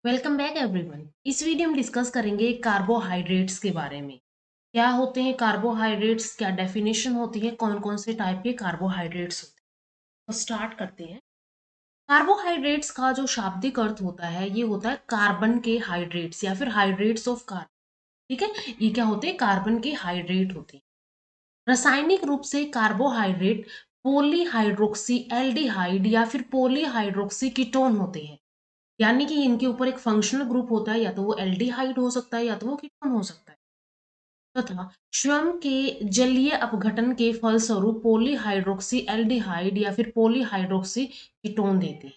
Welcome back everyone. इस video में discuss करेंगे कार्बोहाइड्रेट्स के बारे में। क्या होते हैं कार्बोहाइड्रेट्स, क्या डेफिनेशन होती है, कौन कौन से टाइप के कार्बोहाइड्रेट्स होते हैं। तो स्टार्ट करते हैं। कार्बोहाइड्रेट्स का जो शाब्दिक अर्थ होता है ये होता है कार्बन के हाइड्रेट्स या फिर हाइड्रेट्स ऑफ कार्बन। ठीक है, ये क्या होते हैं? कार्बन के हाइड्रेट होते हैं। रासायनिक रूप से कार्बोहाइड्रेट पॉलीहाइड्रोक्सी एल्डिहाइड या फिर पॉलीहाइड्रोक्सी कीटोन होते हैं। यानी कि इनके ऊपर एक फंक्शनल ग्रुप होता है, या तो वो एल्डिहाइड हो सकता है या तो वो कीटोन हो सकता है। तथा स्वयं के जलीय अपघटन के फलस्वरूप पॉलीहाइड्रोक्सी एल्डिहाइड या फिर पॉलीहाइड्रोक्सी कीटोन देते हैं।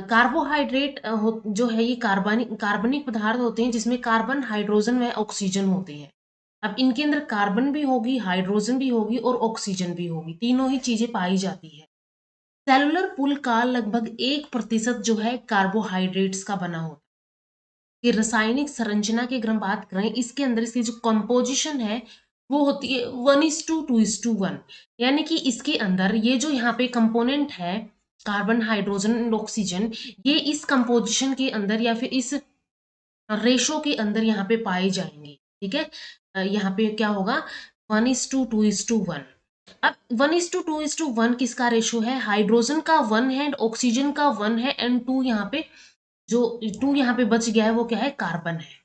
कार्बोहाइड्रेट जो है ये कार्बनिक पदार्थ होते हैं जिसमें कार्बन, हाइड्रोजन व ऑक्सीजन होते हैं। अब इनके अंदर कार्बन भी होगी, हाइड्रोजन भी होगी और ऑक्सीजन भी होगी, तीनों ही चीजें पाई जाती है। सेलुलर पुल का लगभग 1% जो है कार्बोहाइड्रेट्स का बना होता है। कि रासायनिक संरचना की अगर हम बात करें, इसके अंदर इसकी जो कंपोजिशन है वो होती है 1:2:1। यानी कि इसके अंदर ये जो यहाँ पे कंपोनेंट है कार्बन, हाइड्रोजन एंड ऑक्सीजन, ये इस कंपोजिशन के अंदर या फिर इस रेशो के अंदर यहाँ पे पाए जाएंगे। ठीक है, यहाँ पे क्या होगा 1:2:1। अब 1:2:1 किसका रेशो है? हाइड्रोजन का 1 है, ऑक्सीजन का 1 है एंड 2 यहाँ पे, जो 2 यहाँ पे बच गया है वो क्या है? कार्बन है।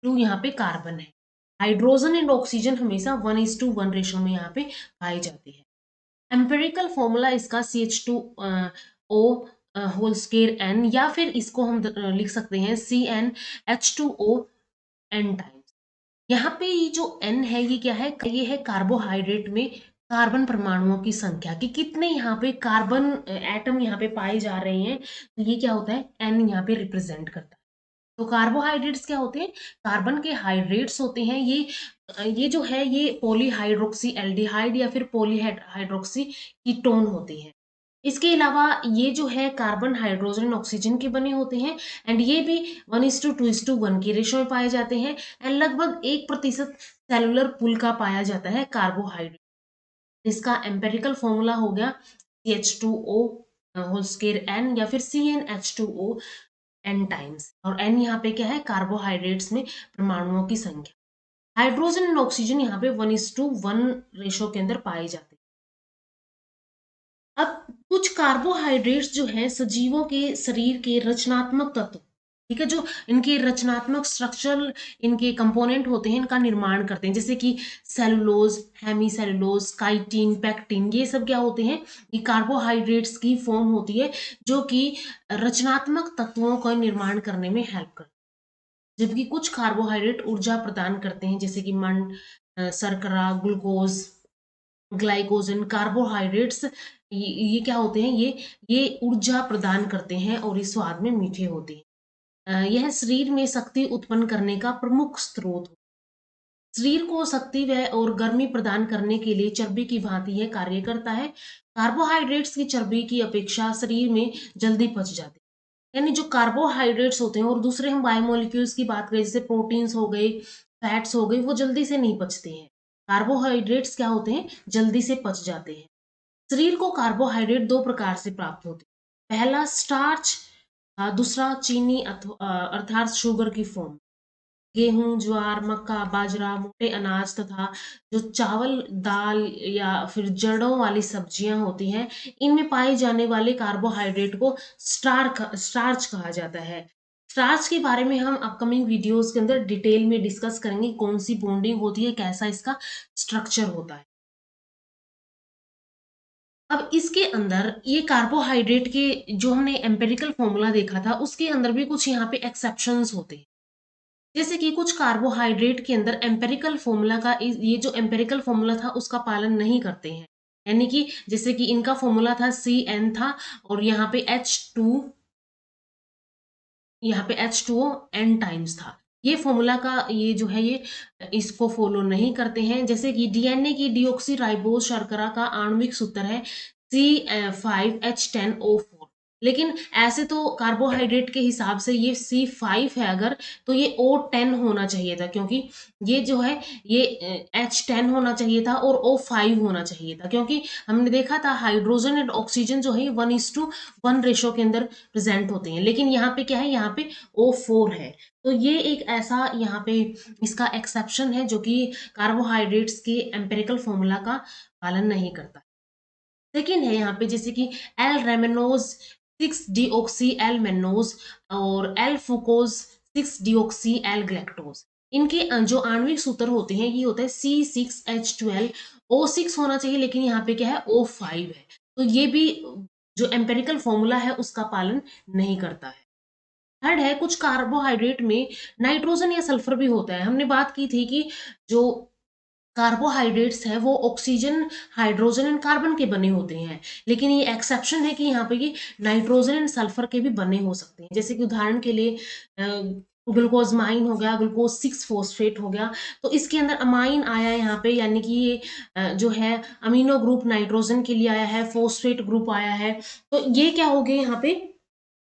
2 यहाँ पे कार्बन है। हाइड्रोजन एंड ऑक्सीजन हमेशा 1:1 रेशो में यहाँ पे पाई जाती है। एम्पेरिकल फॉर्मूला इसका CH2O होल स्क्वायर n, या फिर इसको हम लिख सकते हैं CnH2O n टाइम्स। यहाँ पे ये जो n है ये क्या है? ये है कार्बोहाइड्रेट में कार्बन परमाणुओं की संख्या, कि कितने यहाँ पे कार्बन एटम यहाँ पे पाए जा रहे हैं। तो ये क्या होता है? n यहाँ पे रिप्रेजेंट करता है। तो कार्बोहाइड्रेट्स क्या होते हैं? कार्बन के हाइड्रेट्स होते हैं। ये जो है ये पॉलीहाइड्रोक्सी एल्डिहाइड या फिर पॉलीहाइड्रोक्सी कीटोन होते हैं। इसके अलावा ये जो है कार्बन, हाइड्रोजन, ऑक्सीजन के बने होते हैं एंड ये भी 1:2:1 की रेशो में पाए जाते हैं एंड लगभग 1% सेलुलर पुल का पाया जाता है कार्बोहाइड्रेट। इसका एम्पेरिकल फॉर्मूला हो गया CH2O होल स्क्वायर n या फिर CnH2O n टाइम्स। और n यहाँ पे क्या है? कार्बोहाइड्रेट्स में परमाणुओं की संख्या। हाइड्रोजन एंड ऑक्सीजन यहाँ पे 1:1 रेशो के अंदर पाए जाते हैं। अब कुछ कार्बोहाइड्रेट्स जो है सजीवों के शरीर के रचनात्मक तत्व, ठीक है, जो इनके रचनात्मक स्ट्रक्चरल इनके कंपोनेंट होते हैं, इनका निर्माण करते हैं, जैसे कि सेलुलोज, हेमीसेलुलोज, काइटिन, पेक्टिन, ये सब क्या होते हैं? ये कार्बोहाइड्रेट्स की फॉर्म होती है जो कि रचनात्मक तत्वों का निर्माण करने में हेल्प करते हैं। जबकि कुछ कार्बोहाइड्रेट ऊर्जा प्रदान करते हैं, जैसे कि मंड, शर्करा, ग्लूकोज, ग्लाइकोजन। कार्बोहाइड्रेट्स ये क्या होते हैं? ये ऊर्जा प्रदान करते हैं और ये स्वाद में मीठे होते हैं। यह शरीर में शक्ति उत्पन्न करने का प्रमुख स्रोत है। शरीर को शक्ति व और गर्मी प्रदान करने के लिए चर्बी की भांति यह कार्य करता है। कार्बोहाइड्रेट्स की चर्बी की अपेक्षा शरीर में जल्दी पच जाती है। यानी जो कार्बोहाइड्रेट्स होते हैं, और दूसरे हम बायोमोलिक्यूल्स की बात करें जैसे प्रोटीन्स हो गए, फैट्स हो गए, वो जल्दी से नहीं पचते हैं। कार्बोहाइड्रेट्स क्या होते हैं? जल्दी से पच जाते हैं। शरीर को कार्बोहाइड्रेट दो प्रकार से प्राप्त होते हैं। पहला स्टार्च, दूसरा चीनी अर्थात शुगर की फॉर्म। गेहूं, ज्वार, मक्का, बाजरा, मोटे अनाज तथा जो चावल, दाल या फिर जड़ों वाली सब्जियां होती हैं, इनमें पाए जाने वाले कार्बोहाइड्रेट को स्टार्च कहा जाता है। स्टार्च के बारे में हम अपकमिंग वीडियोस के अंदर डिटेल में डिस्कस करेंगे, कौन सी बॉन्डिंग होती है, कैसा इसका स्ट्रक्चर होता है। अब इसके अंदर ये कार्बोहाइड्रेट के जो हमने एम्पेरिकल फॉर्मूला देखा था, उसके अंदर भी कुछ यहाँ पे एक्सेप्शंस होते हैं। जैसे कि कुछ कार्बोहाइड्रेट के अंदर एम्पेरिकल फॉर्मूला का ये जो एम्पेरिकल फॉर्मूला था उसका पालन नहीं करते हैं। यानी कि जैसे कि इनका फॉर्मूला था CN था और यहाँ पे H2O n टाइम्स था। ये फॉर्मूला का ये जो है ये इसको फॉलो नहीं करते हैं। जैसे कि DNA की डीऑक्सी राइबोज शर्करा का आणविक सूत्र है C5H10O4। लेकिन ऐसे तो कार्बोहाइड्रेट के हिसाब से ये C5 है अगर, तो ये O10 होना चाहिए था, क्योंकि ये जो है ये H10 होना चाहिए था और O5 होना चाहिए था, क्योंकि हमने देखा था हाइड्रोजन एंड ऑक्सीजन जो है 1:1 रेशो के अंदर प्रेजेंट होते हैं, लेकिन यहाँ पे क्या है, यहाँ पे O4 है। तो ये एक ऐसा यहाँ पे इसका एक्सेप्शन है जो कि कार्बोहाइड्रेट्स के एम्पेरिकल फॉर्मूला का पालन नहीं करता। सेकेंड है यहाँ पे जैसे कि एल रेमेनोज 6-डीऑक्सी एल मेनोज और एल फुकोज 6-डीऑक्सी एल ग्लैक्टोज। इनके जो आणविक सूत्र होते हैं ये होता है C6H12, O6 होना चाहिए, लेकिन यहाँ पे क्या है O5 है। तो ये भी जो एम्पेरिकल फॉर्मूला है उसका पालन नहीं करता है। थर्ड है कुछ कार्बोहाइड्रेट में नाइट्रोजन या सल्फर भी होता है। हमने बात की थी कि जो कार्बोहाइड्रेट्स है वो ऑक्सीजन, हाइड्रोजन एंड कार्बन के बने होते हैं, लेकिन ये एक्सेप्शन है कि यहाँ पे ये नाइट्रोजन एंड सल्फर के भी बने हो सकते हैं। जैसे कि उदाहरण के लिए ग्लूकोज माइन हो गया, ग्लूकोज 6 फॉस्फेट हो गया, तो इसके अंदर अमाइन आया है यहाँ पे, यानी कि ये जो है अमीनो ग्रुप नाइट्रोजन के लिए आया है, फॉस्फेट ग्रुप आया है, तो ये क्या हो गया यहाँ पे,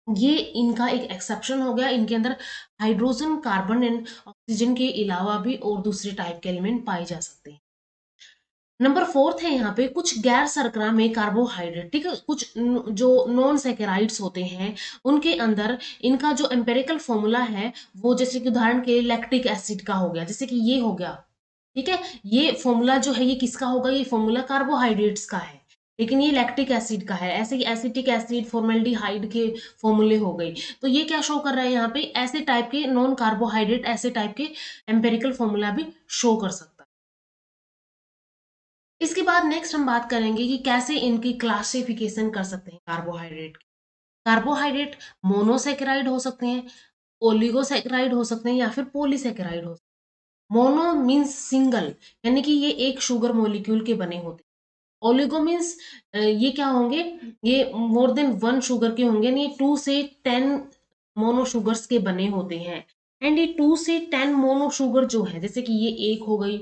ये इनका एक एक्सेप्शन हो गया। इनके अंदर हाइड्रोजन, कार्बन एंड ऑक्सीजन के अलावा भी और दूसरे टाइप के एलिमेंट पाए जा सकते हैं। नंबर फोर्थ है यहाँ पे कुछ गैर शर्करा में कार्बोहाइड्रेट, ठीक है, कुछ जो नॉन सैकेराइड्स होते हैं उनके अंदर इनका जो एम्पेरिकल फॉर्मूला है वो, जैसे कि उदाहरण के लैक्टिक एसिड का हो गया, जैसे कि ये हो गया, ठीक है, ये फॉर्मूला जो है ये किसका होगा, ये फॉर्मूला कार्बोहाइड्रेट्स का है, लेकिन ये लैक्टिक एसिड का है। ऐसे ही एसिटिक एसिड, फॉर्मेल्डिहाइड के फॉर्मूले हो गई। तो ये क्या शो कर रहा है यहाँ पे, ऐसे टाइप के नॉन कार्बोहाइड्रेट ऐसे टाइप के एम्पेरिकल फॉर्मूला भी शो कर सकता है। इसके बाद नेक्स्ट हम बात करेंगे कि कैसे इनकी क्लासिफिकेशन कर सकते हैं कार्बोहाइड्रेट की। कार्बोहाइड्रेट मोनोसेकेराइड हो सकते हैं, ओलिगोसेकेराइड हो सकते हैं या फिर पॉलीसेकेराइड हो सकते हैं। मोनो मीन्स सिंगल, यानी कि ये एक शुगर मॉलिक्यूल के बने होते हैं। ओलिगो मीन्स ये क्या होंगे, ये मोर देन 1 शुगर के होंगे, यानी 2 से 10 मोनो शुगर्स के बने होते हैं। एंड ये 2 से 10 मोनो शुगर जो है, जैसे कि ये एक हो गई,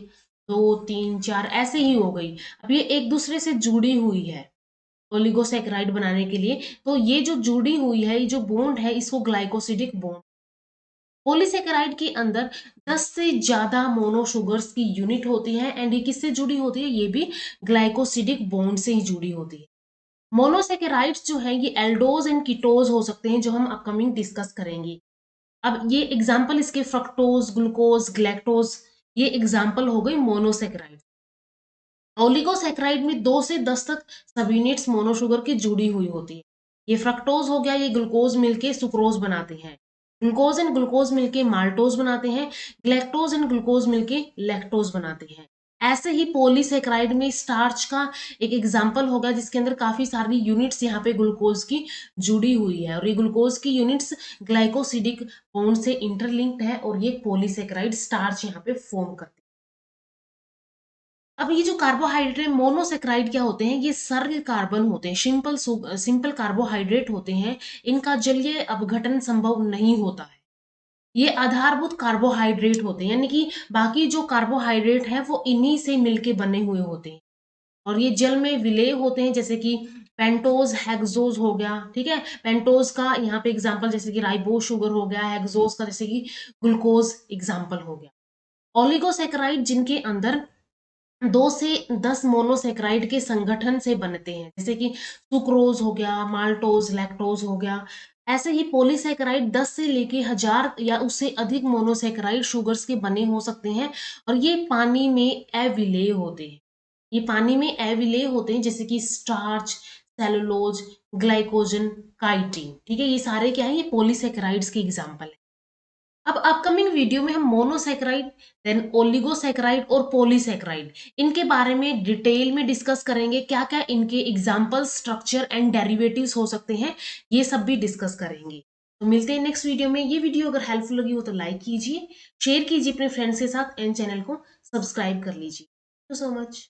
2, 3, 4 ऐसे ही हो गई, अब ये एक दूसरे से जुड़ी हुई है ओलिगोसेकेराइड बनाने के लिए। तो ये जो जुड़ी हुई है, ये जो बॉन्ड है, इसको ग्लाइकोसिडिक बॉन्ड। पॉलीसेकेराइड के अंदर 10 से ज्यादा मोनो शुगर्स की यूनिट होती है, एंड ये किससे जुड़ी होती है, ये भी ग्लाइकोसिडिक बॉन्ड से ही जुड़ी होती है। मोनोसेकेराइड्स जो है ये एल्डोज एंड कीटोज हो सकते हैं, जो हम अपकमिंग डिस्कस करेंगे। अब ये एग्जाम्पल इसके फ्रक्टोज, ग्लूकोज, ग्लैक्टोज, ये एग्जाम्पल हो गई मोनोसेकेराइड। ओलिगोसेकेराइड में 2 से 10 तक सब यूनिट्स मोनोशुगर की जुड़ी हुई होती है। ये फ्रक्टोज हो गया, ये ग्लूकोज मिलके सुक्रोज बनाते हैं, ग्लूकोज एंड ग्लूकोज मिलके माल्टोज बनाते हैं, ग्लैक्टोज एंड ग्लूकोज मिलके लैक्टोज बनाते हैं। ऐसे ही पॉलीसेकेराइड में स्टार्च का एक एग्जाम्पल होगा, जिसके अंदर काफी सारी यूनिट्स यहाँ पे ग्लूकोज की जुड़ी हुई है, और ये ग्लूकोज की यूनिट्स ग्लाइकोसिडिक बॉन्ड से इंटरलिंक्ड है, और ये पॉलीसेकेराइड स्टार्च यहाँ पे फॉर्म करती है। अब ये जो कार्बोहाइड्रेट मोनोसेक्राइड क्या होते हैं, ये सर्ग कार्बन होते हैं, सिंपल कार्बोहाइड्रेट होते हैं, इनका जलीय अपघटन संभव नहीं होता है। ये आधारभूत कार्बोहाइड्रेट होते हैं, यानी कि बाकी जो कार्बोहाइड्रेट है वो इन्हीं से मिलके बने हुए होते हैं, और ये जल में विलेय होते हैं, जैसे कि पेंटोज, हेक्सोज हो गया, ठीक है, पेंटोज का यहाँ पे एग्जाम्पल जैसे कि राइबोज शुगर हो गया, हेक्सोज का जैसे कि ग्लूकोज एग्जाम्पल हो गया। ओलिगोसेक्राइड जिनके अंदर 2 से 10 मोनोसेक्राइड के संगठन से बनते हैं, जैसे कि सुक्रोज हो गया, माल्टोज, लैक्टोज हो गया। ऐसे ही पॉलीसेक्राइड 10 से लेके 1000 या उससे अधिक मोनोसेक्राइड शुगर्स के बने हो सकते हैं, और ये पानी में अविलेय होते हैं। ये पानी में अविलेय होते हैं, जैसे कि स्टार्च, सेलुलोज, ग्लाइकोजन, काइटिन, ठीक है, ये सारे क्या है, ये पॉलीसेक्राइड्स के एग्जाम्पल है। अब अपकमिंग वीडियो में हम मोनोसेक्राइड, देन ओलिगोसेक्राइड और पॉलीसेक्राइड, इनके बारे में डिटेल में डिस्कस करेंगे, क्या क्या इनके एग्जाम्पल, स्ट्रक्चर एंड डेरिवेटिव्स हो सकते हैं, ये सब भी डिस्कस करेंगे। तो मिलते हैं नेक्स्ट वीडियो में। ये वीडियो अगर हेल्पफुल लगी हो तो लाइक कीजिए, शेयर कीजिए अपने फ्रेंड्स के साथ, एंड चैनल को सब्सक्राइब कर लीजिए। Thank you so much.